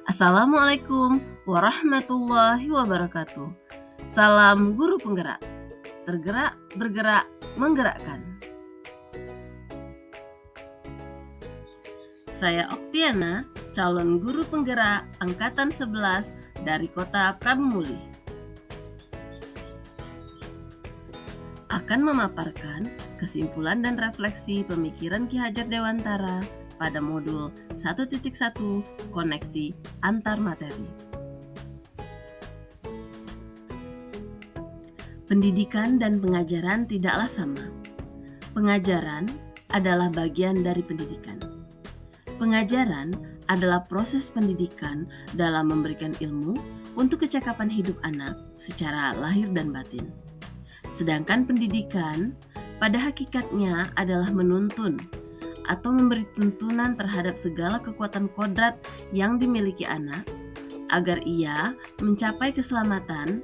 Assalamualaikum warahmatullahi wabarakatuh. Salam guru penggerak, tergerak, bergerak, menggerakkan. Saya Oktiana, calon guru penggerak Angkatan 11 dari Kota Prabumuli. Akan memaparkan kesimpulan dan refleksi pemikiran Ki Hajar Dewantara pada modul 1.1 koneksi antar materi. Pendidikan dan pengajaran tidaklah sama. Pengajaran adalah bagian dari pendidikan. Pengajaran adalah proses pendidikan dalam memberikan ilmu untuk kecakapan hidup anak secara lahir dan batin. Sedangkan pendidikan pada hakikatnya adalah menuntun atau memberi tuntunan terhadap segala kekuatan kodrat yang dimiliki anak agar ia mencapai keselamatan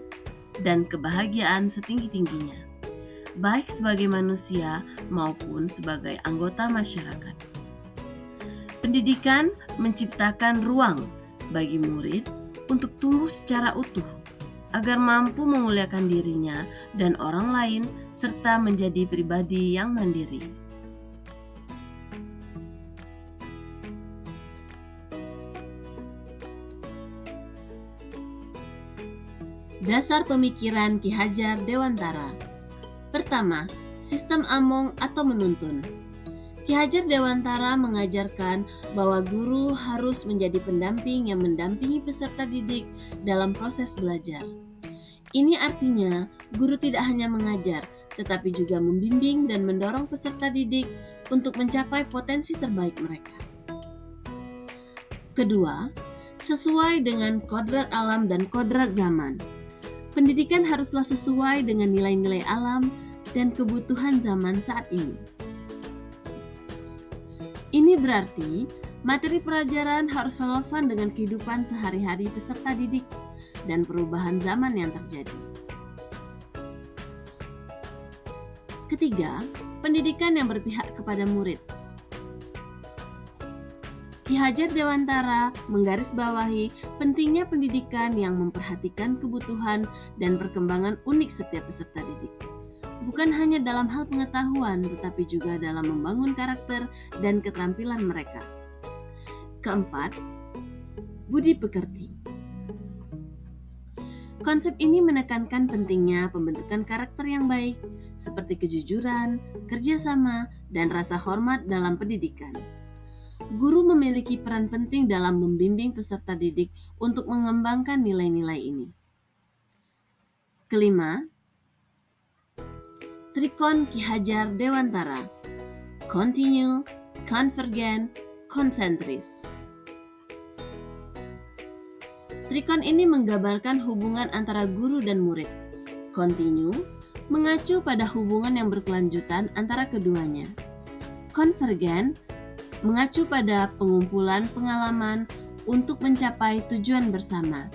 dan kebahagiaan setinggi-tingginya, baik sebagai manusia maupun sebagai anggota masyarakat. Pendidikan menciptakan ruang bagi murid untuk tumbuh secara utuh, agar mampu memuliakan dirinya dan orang lain serta menjadi pribadi yang mandiri. Dasar pemikiran Ki Hajar Dewantara. Pertama, sistem among atau menuntun. Ki Hajar Dewantara mengajarkan bahwa guru harus menjadi pendamping yang mendampingi peserta didik dalam proses belajar. Ini artinya guru tidak hanya mengajar, tetapi juga membimbing dan mendorong peserta didik untuk mencapai potensi terbaik mereka. Kedua, sesuai dengan kodrat alam dan kodrat zaman. Pendidikan haruslah sesuai dengan nilai-nilai alam dan kebutuhan zaman saat ini. Ini berarti materi pelajaran harus relevan dengan kehidupan sehari-hari peserta didik dan perubahan zaman yang terjadi. Ketiga, pendidikan yang berpihak kepada murid. Ki Hajar Dewantara menggarisbawahi pentingnya pendidikan yang memperhatikan kebutuhan dan perkembangan unik setiap peserta didik. Bukan hanya dalam hal pengetahuan, tetapi juga dalam membangun karakter dan keterampilan mereka. Keempat, budi pekerti. Konsep ini menekankan pentingnya pembentukan karakter yang baik, seperti kejujuran, kerjasama, dan rasa hormat dalam pendidikan. Guru memiliki peran penting dalam membimbing peserta didik untuk mengembangkan nilai-nilai ini. Kelima, Trikon Ki Hajar Dewantara, continue, convergen, konsentris. Trikon ini menggambarkan hubungan antara guru dan murid. Continue mengacu pada hubungan yang berkelanjutan antara keduanya. Konvergen mengacu pada pengumpulan pengalaman untuk mencapai tujuan bersama.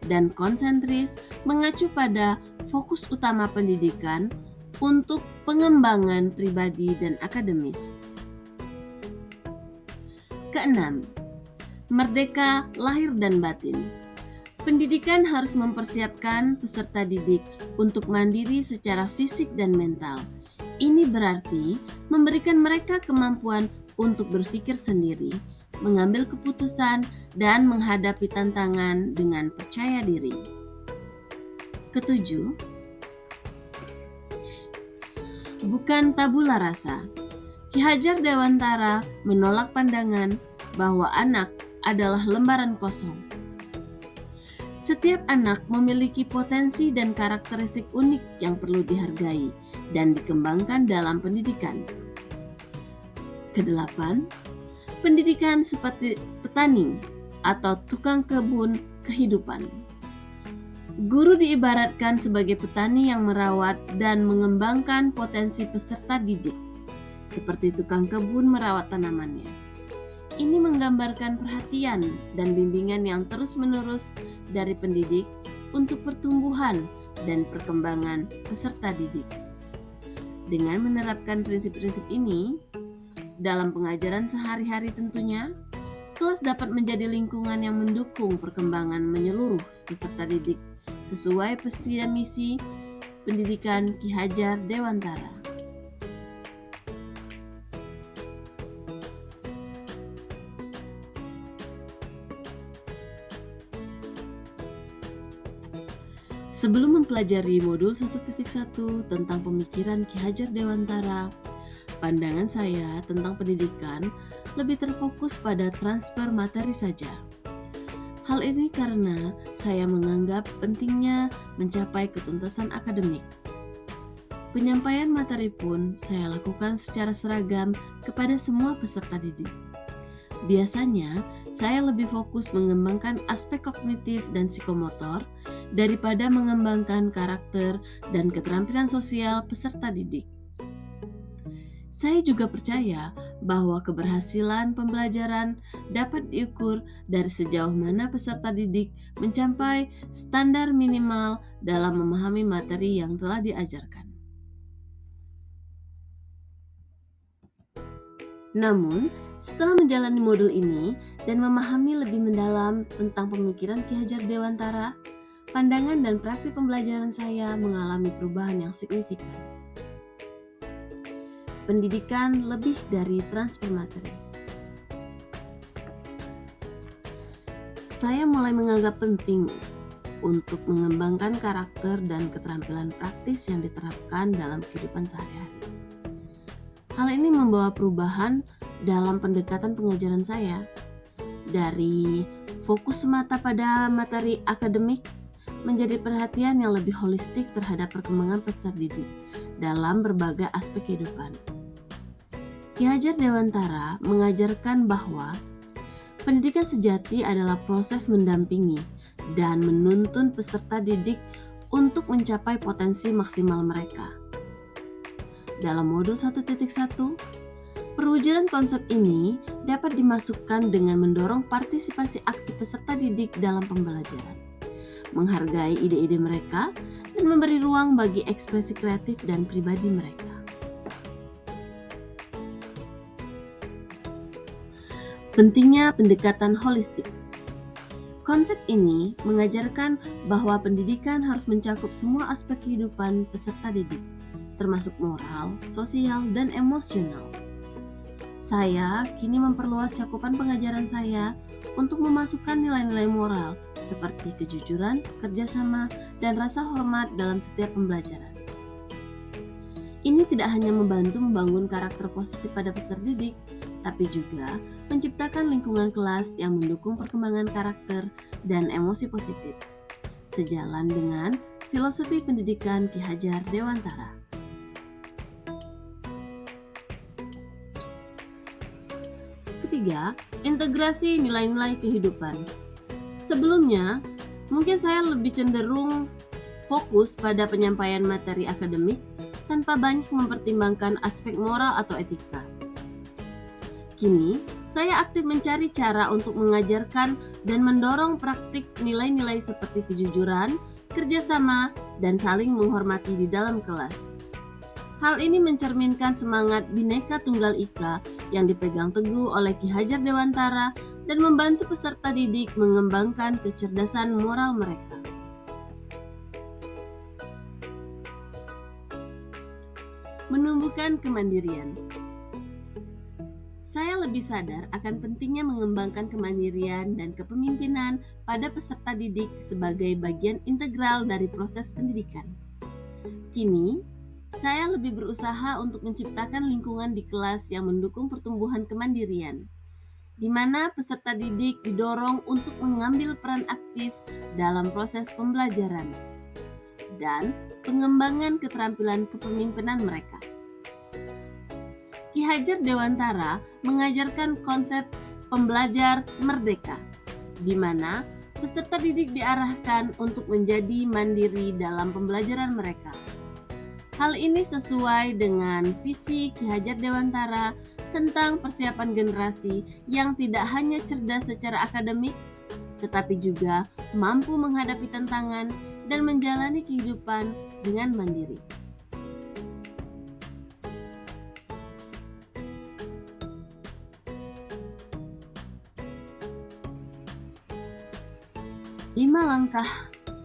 Dan konsentris mengacu pada fokus utama pendidikan untuk pengembangan pribadi dan akademis. Keenam, merdeka lahir dan batin. Pendidikan harus mempersiapkan peserta didik untuk mandiri secara fisik dan mental. Ini berarti memberikan mereka kemampuan untuk berpikir sendiri, mengambil keputusan, dan menghadapi tantangan dengan percaya diri. Ketujuh, bukan tabula rasa. Ki Hajar Dewantara menolak pandangan bahwa anak adalah lembaran kosong. Setiap anak memiliki potensi dan karakteristik unik yang perlu dihargai dan dikembangkan dalam pendidikan. Kedelapan, pendidikan seperti petani atau tukang kebun kehidupan. Guru diibaratkan sebagai petani yang merawat dan mengembangkan potensi peserta didik, seperti tukang kebun merawat tanamannya. Ini menggambarkan perhatian dan bimbingan yang terus-menerus dari pendidik untuk pertumbuhan dan perkembangan peserta didik. Dengan menerapkan prinsip-prinsip ini dalam pengajaran sehari-hari tentunya, Kelas dapat menjadi lingkungan yang mendukung perkembangan menyeluruh peserta didik sesuai visi dan misi pendidikan Ki Hajar Dewantara. Sebelum mempelajari modul 1.1 tentang pemikiran Ki Hajar Dewantara, pandangan saya tentang pendidikan lebih terfokus pada transfer materi saja. Hal ini karena saya menganggap pentingnya mencapai ketuntasan akademik. Penyampaian materi pun saya lakukan secara seragam kepada semua peserta didik. Biasanya, saya lebih fokus mengembangkan aspek kognitif dan psikomotor daripada mengembangkan karakter dan keterampilan sosial peserta didik. Saya juga percaya bahwa keberhasilan pembelajaran dapat diukur dari sejauh mana peserta didik mencapai standar minimal dalam memahami materi yang telah diajarkan. Namun, setelah menjalani modul ini dan memahami lebih mendalam tentang pemikiran Ki Hajar Dewantara, pandangan dan praktik pembelajaran saya mengalami perubahan yang signifikan. Pendidikan lebih dari transfer materi. Saya mulai menganggap penting untuk mengembangkan karakter dan keterampilan praktis yang diterapkan dalam kehidupan sehari-hari. Hal ini membawa perubahan dalam pendekatan pengajaran saya, dari fokus semata pada materi akademik menjadi perhatian yang lebih holistik terhadap perkembangan peserta didik dalam berbagai aspek kehidupan. Ki Hajar Dewantara mengajarkan bahwa pendidikan sejati adalah proses mendampingi dan menuntun peserta didik untuk mencapai potensi maksimal mereka. Dalam modul 1.1, perwujudan konsep ini dapat dimasukkan dengan mendorong partisipasi aktif peserta didik dalam pembelajaran, menghargai ide-ide mereka, dan memberi ruang bagi ekspresi kreatif dan pribadi mereka. Pentingnya pendekatan holistik. Konsep ini mengajarkan bahwa pendidikan harus mencakup semua aspek kehidupan peserta didik, termasuk moral, sosial, dan emosional. Saya kini memperluas cakupan pengajaran saya untuk memasukkan nilai-nilai moral seperti kejujuran, kerjasama, dan rasa hormat dalam setiap pembelajaran. Ini tidak hanya membantu membangun karakter positif pada peserta didik, tapi juga menciptakan lingkungan kelas yang mendukung perkembangan karakter dan emosi positif, sejalan dengan filosofi pendidikan Ki Hajar Dewantara. Ketiga, integrasi nilai-nilai kehidupan. Sebelumnya, mungkin saya lebih cenderung fokus pada penyampaian materi akademik tanpa banyak mempertimbangkan aspek moral atau etika. Kini, saya aktif mencari cara untuk mengajarkan dan mendorong praktik nilai-nilai seperti kejujuran, kerjasama, dan saling menghormati di dalam kelas. Hal ini mencerminkan semangat Bhinneka Tunggal Ika yang dipegang teguh oleh Ki Hajar Dewantara dan membantu peserta didik mengembangkan kecerdasan moral mereka. Menumbuhkan kemandirian. Saya lebih sadar akan pentingnya mengembangkan kemandirian dan kepemimpinan pada peserta didik sebagai bagian integral dari proses pendidikan. Kini, saya lebih berusaha untuk menciptakan lingkungan di kelas yang mendukung pertumbuhan kemandirian, di mana peserta didik didorong untuk mengambil peran aktif dalam proses pembelajaran dan pengembangan keterampilan kepemimpinan mereka. Ki Hajar Dewantara mengajarkan konsep pembelajar merdeka, di mana peserta didik diarahkan untuk menjadi mandiri dalam pembelajaran mereka. Hal ini sesuai dengan visi Ki Hajar Dewantara tentang persiapan generasi yang tidak hanya cerdas secara akademik, tetapi juga mampu menghadapi tantangan dan menjalani kehidupan dengan mandiri. 5 langkah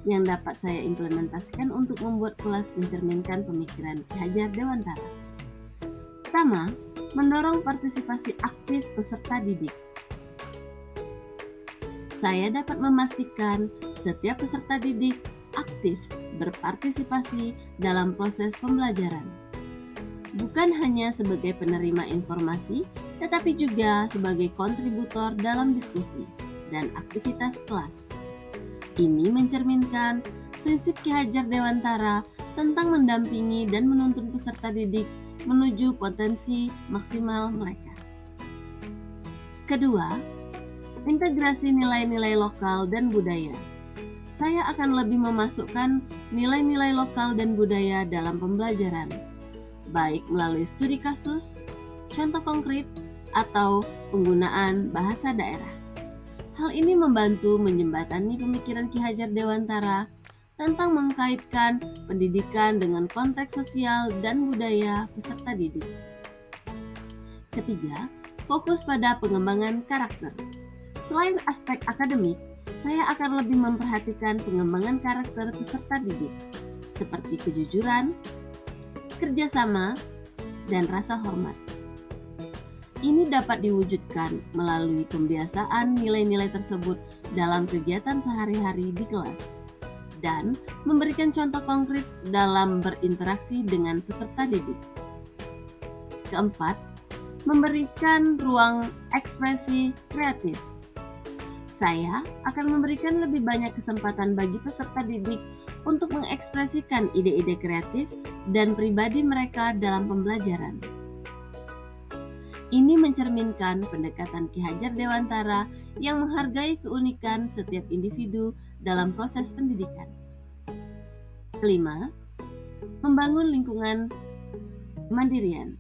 yang dapat saya implementasikan untuk membuat kelas mencerminkan pemikiran Ki Hajar Dewantara. Pertama, mendorong partisipasi aktif peserta didik. Saya dapat memastikan setiap peserta didik aktif berpartisipasi dalam proses pembelajaran. Bukan hanya sebagai penerima informasi, tetapi juga sebagai kontributor dalam diskusi dan aktivitas kelas. Ini mencerminkan prinsip Ki Hajar Dewantara tentang mendampingi dan menuntun peserta didik menuju potensi maksimal mereka. Kedua, integrasi nilai-nilai lokal dan budaya. Saya akan lebih memasukkan nilai-nilai lokal dan budaya dalam pembelajaran, baik melalui studi kasus, contoh konkret, atau penggunaan bahasa daerah. Hal ini membantu menjembatani pemikiran Ki Hajar Dewantara tentang mengkaitkan pendidikan dengan konteks sosial dan budaya peserta didik. Ketiga, fokus pada pengembangan karakter. Selain aspek akademik, saya akan lebih memperhatikan pengembangan karakter peserta didik, seperti kejujuran, kerjasama, dan rasa hormat. Ini dapat diwujudkan melalui pembiasaan nilai-nilai tersebut dalam kegiatan sehari-hari di kelas dan memberikan contoh konkret dalam berinteraksi dengan peserta didik. Keempat, memberikan ruang ekspresi kreatif. Saya akan memberikan lebih banyak kesempatan bagi peserta didik untuk mengekspresikan ide-ide kreatif dan pribadi mereka dalam pembelajaran. Ini mencerminkan pendekatan Ki Hajar Dewantara yang menghargai keunikan setiap individu dalam proses pendidikan. Kelima, membangun lingkungan kemandirian.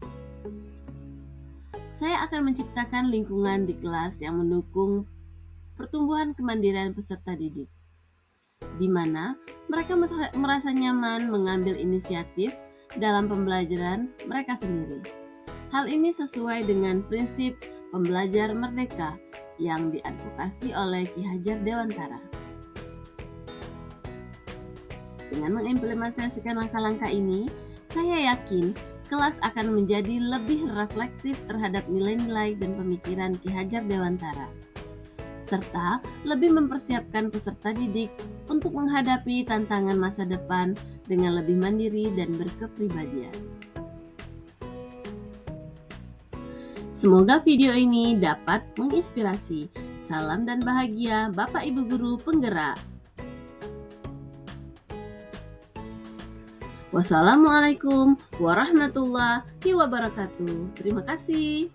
Saya akan menciptakan lingkungan di kelas yang mendukung pertumbuhan kemandirian peserta didik, di mana mereka merasa nyaman mengambil inisiatif dalam pembelajaran mereka sendiri. Hal ini sesuai dengan prinsip pembelajar merdeka yang diadvokasi oleh Ki Hajar Dewantara. Dengan mengimplementasikan langkah-langkah ini, saya yakin kelas akan menjadi lebih reflektif terhadap nilai-nilai dan pemikiran Ki Hajar Dewantara, serta lebih mempersiapkan peserta didik untuk menghadapi tantangan masa depan dengan lebih mandiri dan berkepribadian. Semoga video ini dapat menginspirasi. Salam dan bahagia Bapak Ibu Guru Penggerak. Wassalamualaikum warahmatullahi wabarakatuh. Terima kasih.